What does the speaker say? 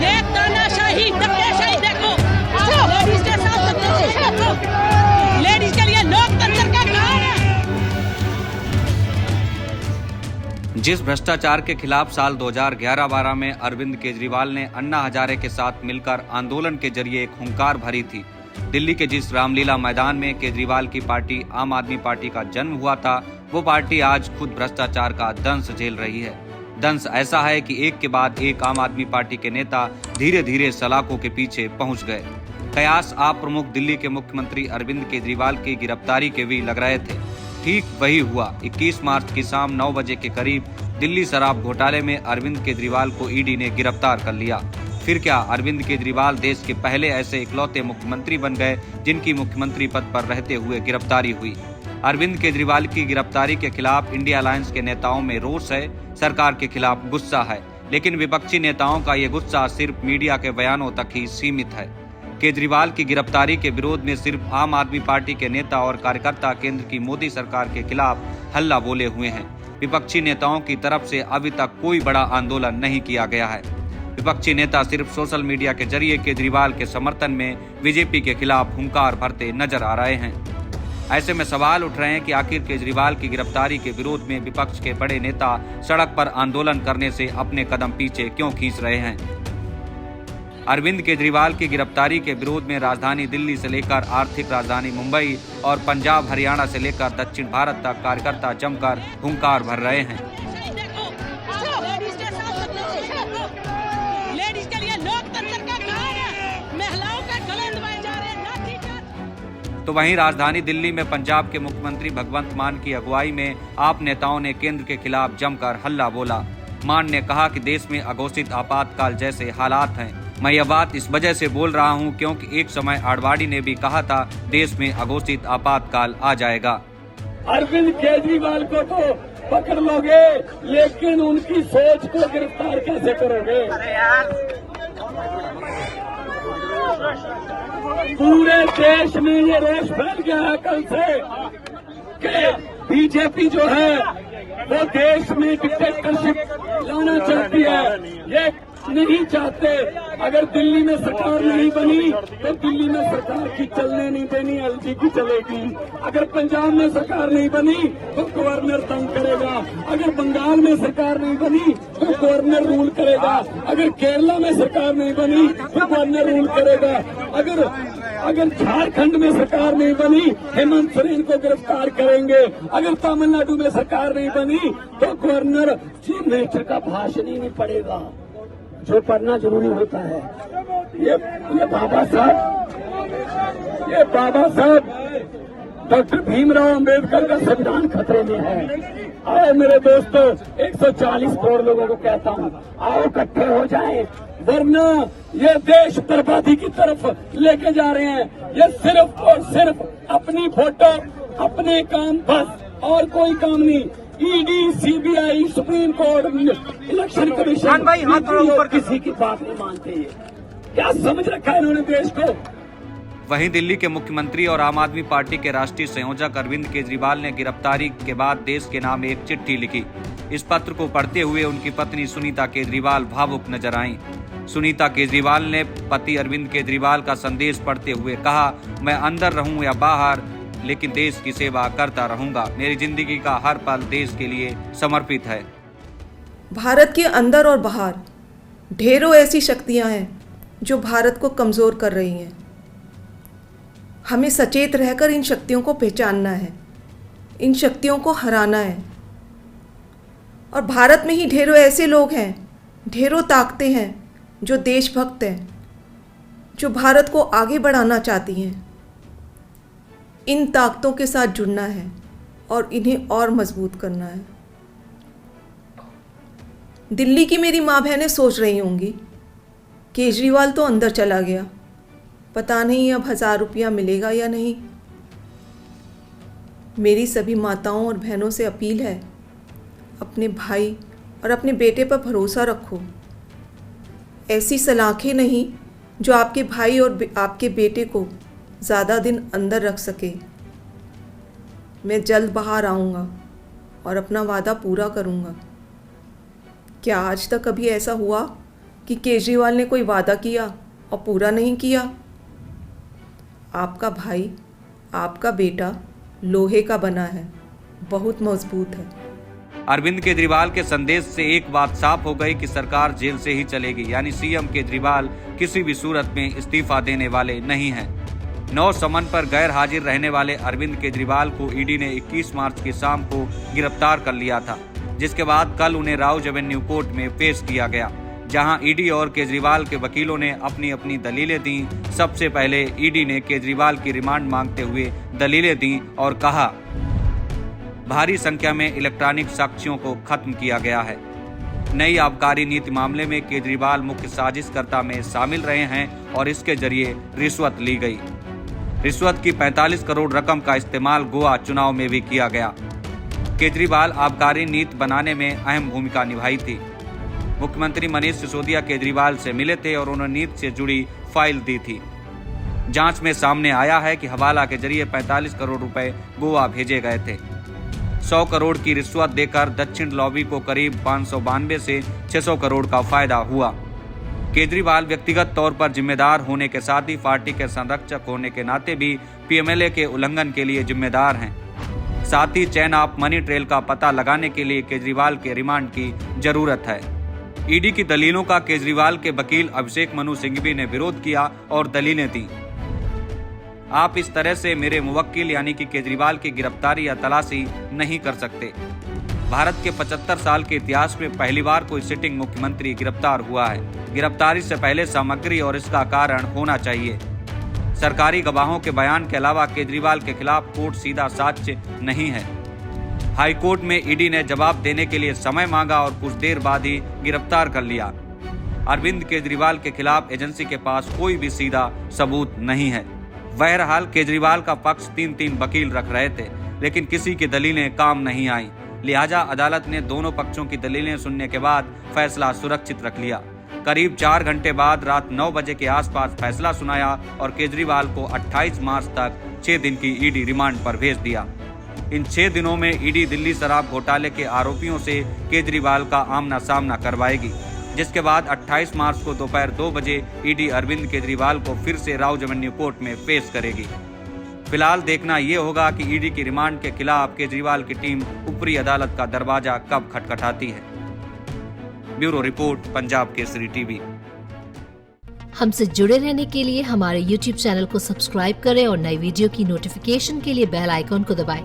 ये तानाशाही धक्केशाही देखो, लेडीज के साथ धक्केशाही देखो, लेडीज के लिए लोकतंत्र का कहाँ है? जिस भ्रष्टाचार के खिलाफ साल 2011-12 में अरविंद केजरीवाल ने अन्ना हजारे के साथ मिलकर आंदोलन के जरिए एक हुंकार भरी थी, दिल्ली के जिस रामलीला मैदान में केजरीवाल की पार्टी आम आदमी पार्टी का जन्म हुआ था, वो पार्टी आज खुद भ्रष्टाचार का दंश झेल रही है। दंश ऐसा है कि एक के बाद एक आम आदमी पार्टी के नेता धीरे धीरे सलाखों के पीछे पहुंच गए। कयास आप प्रमुख दिल्ली के मुख्यमंत्री अरविंद केजरीवाल की गिरफ्तारी के भी लग रहे थे। ठीक वही हुआ। 21 मार्च की शाम 9 बजे के करीब दिल्ली शराब घोटाले में अरविंद केजरीवाल को ईडी ने गिरफ्तार कर लिया। फिर क्या अरविंद केजरीवाल देश के पहले ऐसे इकलौते मुख्यमंत्री बन गए जिनकी मुख्यमंत्री पद पर रहते हुए गिरफ्तारी हुई। अरविंद केजरीवाल की गिरफ्तारी के खिलाफ इंडिया अलायंस के नेताओं में रोष है, सरकार के खिलाफ गुस्सा है, लेकिन विपक्षी नेताओं का ये गुस्सा सिर्फ मीडिया के बयानों तक ही सीमित है। केजरीवाल की गिरफ्तारी के विरोध में सिर्फ आम आदमी पार्टी के नेता और कार्यकर्ता केंद्र की मोदी सरकार के खिलाफ हल्ला बोले हुए हैं। विपक्षी नेताओं की तरफ से अभी तक कोई बड़ा आंदोलन नहीं किया गया है। विपक्षी नेता सिर्फ सोशल मीडिया के जरिए केजरीवाल के समर्थन में बीजेपी के खिलाफ हुंकार भरते नजर आ रहे हैं। ऐसे में सवाल उठ रहे हैं कि आखिर केजरीवाल की गिरफ्तारी के विरोध में विपक्ष के बड़े नेता सड़क पर आंदोलन करने से अपने कदम पीछे क्यों खींच रहे हैं। अरविंद केजरीवाल की गिरफ्तारी के विरोध में राजधानी दिल्ली से लेकर आर्थिक राजधानी मुंबई और पंजाब हरियाणा से लेकर दक्षिण भारत तक कार्यकर्ता जमकर हुंकार भर रहे हैं। लेडीज के साथ धक्केशाही देखो, लेडीज के लिए लोकतंत्र का कहाँ है? महिलाओं का गले दबाए जा रहे हैं, लाठीचार्ज। तो वहीं राजधानी दिल्ली में पंजाब के मुख्यमंत्री भगवंत मान की अगुवाई में आप नेताओं ने केंद्र के खिलाफ जमकर हल्ला बोला। मान ने कहा कि देश में अघोषित आपातकाल जैसे हालात हैं। मैं यह बात इस वजह से बोल रहा हूं क्योंकि एक समय आडवाणी ने भी कहा था देश में अघोषित आपातकाल आ जाएगा। अरविंद केजरीवाल को तो पकड़ लोगे, लेकिन उनकी सोच को गिरफ्तार कैसे करोगे? पूरे देश में ये रोष फैल गया है कल से कि बीजेपी जो है वो देश में डिक्टेटरशिप लाना चाहती है। ये नहीं चाहते। अगर दिल्ली में सरकार नहीं बनी तो दिल्ली में सरकार की चलने नहीं देनी, एलजी की चलेगी। अगर पंजाब में सरकार नहीं बनी तो गवर्नर तंग करेगा। अगर बंगाल में सरकार नहीं बनी तो गवर्नर रूल करेगा। अगर केरला में सरकार नहीं बनी तो गवर्नर रूल करेगा। अगर झारखंड में सरकार नहीं बनी हेमंत सोरेन को गिरफ्तार करेंगे। अगर तमिलनाडु में सरकार नहीं बनी तो गवर्नर चीफ मिनिस्टर का भाषण ही नहीं पड़ेगा, जो पढ़ना जरूरी होता है। ये बाबा साहब डॉक्टर भीमराव अंबेडकर का संविधान खतरे में है। आओ मेरे दोस्तों, 140 करोड़ लोगों को कहता हूँ, आओ इकट्ठे हो जाएं, वरना ये देश बर्बादी की तरफ लेके जा रहे हैं। ये सिर्फ और सिर्फ अपनी फोटो, अपने काम, बस और कोई काम नहीं। ED, CBI, supreme court, election commission ऊपर किसी की बात नहीं मानते। ये क्या समझ रखा है इन्होंने देश को? वहीं दिल्ली के मुख्यमंत्री और आम आदमी पार्टी के राष्ट्रीय संयोजक अरविंद केजरीवाल ने गिरफ्तारी के बाद देश के नाम एक चिट्ठी लिखी। इस पत्र को पढ़ते हुए उनकी पत्नी सुनीता केजरीवाल भावुक नजर आईं। सुनीता केजरीवाल ने पति अरविंद केजरीवाल का संदेश पढ़ते हुए कहा, मैं अंदर रहूं या बाहर लेकिन देश की सेवा करता रहूंगा। मेरी जिंदगी का हर पल देश के लिए समर्पित है। भारत के अंदर और बाहर ढेरों ऐसी शक्तियां हैं जो भारत को कमज़ोर कर रही हैं। हमें सचेत रहकर इन शक्तियों को पहचानना है, इन शक्तियों को हराना है। और भारत में ही ढेरों ऐसे लोग हैं, ढेरों ताकतें हैं जो देशभक्त हैं, जो भारत को आगे बढ़ाना चाहती हैं। इन ताकतों के साथ जुड़ना है और इन्हें और मजबूत करना है। दिल्ली की मेरी माँ बहनें सोच रही होंगी, केजरीवाल तो अंदर चला गया, पता नहीं अब 1000 रुपया मिलेगा या नहीं। मेरी सभी माताओं और बहनों से अपील है, अपने भाई और अपने बेटे पर भरोसा रखो। ऐसी सलाखें नहीं जो आपके भाई और आपके बेटे को ज़्यादा दिन अंदर रख सके। मैं जल्द बाहर आऊँगा और अपना वादा पूरा करूँगा। क्या आज तक कभी ऐसा हुआ कि केजरीवाल ने कोई वादा किया और पूरा नहीं किया। आपका भाई, आपका बेटा लोहे का बना है, बहुत मजबूत है। अरविंद केजरीवाल के संदेश से एक बात साफ हो गई कि सरकार जेल से ही चलेगी, यानी सीएम केजरीवाल किसी भी सूरत में इस्तीफा देने वाले नहीं हैं। 9 समन पर गैर हाजिर रहने वाले अरविंद केजरीवाल को ईडी ने 21 मार्च की शाम को गिरफ्तार कर लिया था, जिसके बाद कल उन्हें राउज एवेन्यू कोर्ट में पेश किया गया, जहां ईडी और केजरीवाल के वकीलों ने अपनी अपनी दलीलें दी। सबसे पहले ईडी ने केजरीवाल की रिमांड मांगते हुए दलीलें दी और कहा, भारी संख्या में इलेक्ट्रॉनिक साक्ष्यों को खत्म किया गया है। नई आबकारी नीति मामले में केजरीवाल मुख्य साजिशकर्ता में शामिल रहे हैं और इसके जरिए रिश्वत ली गई। रिश्वत की 45 करोड़ रकम का इस्तेमाल गोवा चुनाव में भी किया गया। केजरीवाल आबकारी नीति बनाने में अहम भूमिका निभाई थी। मुख्यमंत्री मनीष सिसोदिया केजरीवाल से मिले थे और उन्होंने नीति से जुड़ी फाइल दी थी। जांच में सामने आया है कि हवाला के जरिए 45 करोड़ रुपए गोवा भेजे गए थे। 100 करोड़ की रिश्वत देकर दक्षिण लॉबी को करीब 592 से 600 करोड़ का फायदा हुआ। केजरीवाल व्यक्तिगत तौर पर जिम्मेदार होने के साथ ही पार्टी के संरक्षक होने के नाते भी पीएमएलए के उल्लंघन के लिए जिम्मेदार हैं। साथ ही चेन ऑफ मनी ट्रेल का पता लगाने के लिए केजरीवाल के रिमांड की जरूरत है। ईडी की दलीलों का केजरीवाल के वकील अभिषेक मनु सिंघवी ने विरोध किया और दलीलें दी। आप इस तरह से मेरे मुवक्किल यानी कि केजरीवाल की गिरफ्तारी या तलाशी नहीं कर सकते। भारत के 75 साल के इतिहास में पहली बार कोई सिटिंग मुख्यमंत्री गिरफ्तार हुआ है। गिरफ्तारी से पहले सामग्री और इसका कारण होना चाहिए। सरकारी गवाहों के बयान के अलावा केजरीवाल के खिलाफ कोर्ट सीधा साक्ष्य नहीं है। हाईकोर्ट में ईडी ने जवाब देने के लिए समय मांगा और कुछ देर बाद ही गिरफ्तार कर लिया। अरविंद केजरीवाल के खिलाफ एजेंसी के पास कोई भी सीधा सबूत नहीं है। बहरहाल केजरीवाल का पक्ष 3 वकील रख रहे थे, लेकिन किसी की दलीलें काम नहीं आई। लिहाजा अदालत ने दोनों पक्षों की दलीलें सुनने के बाद फैसला सुरक्षित रख लिया। करीब 4 घंटे बाद रात 9 बजे के आसपास फैसला सुनाया और केजरीवाल को 28 मार्च तक 6 दिन की ईडी रिमांड पर भेज दिया। इन 6 दिनों में ईडी दिल्ली शराब घोटाले के आरोपियों से केजरीवाल का आमना सामना करवाएगी, जिसके बाद 28 मार्च को दोपहर 2 बजे ईडी अरविंद केजरीवाल को फिर से राउज एवेन्यू कोर्ट में पेश करेगी। फिलहाल देखना ये होगा कि ईडी की रिमांड के खिलाफ केजरीवाल की टीम ऊपरी अदालत का दरवाजा कब खटखटाती है। Bureau report, Punjab Kesari TV. हमसे जुड़े रहने के लिए हमारे YouTube चैनल को सब्सक्राइब करें और नई वीडियो की नोटिफिकेशन के लिए बेल आइकॉन को दबाएं।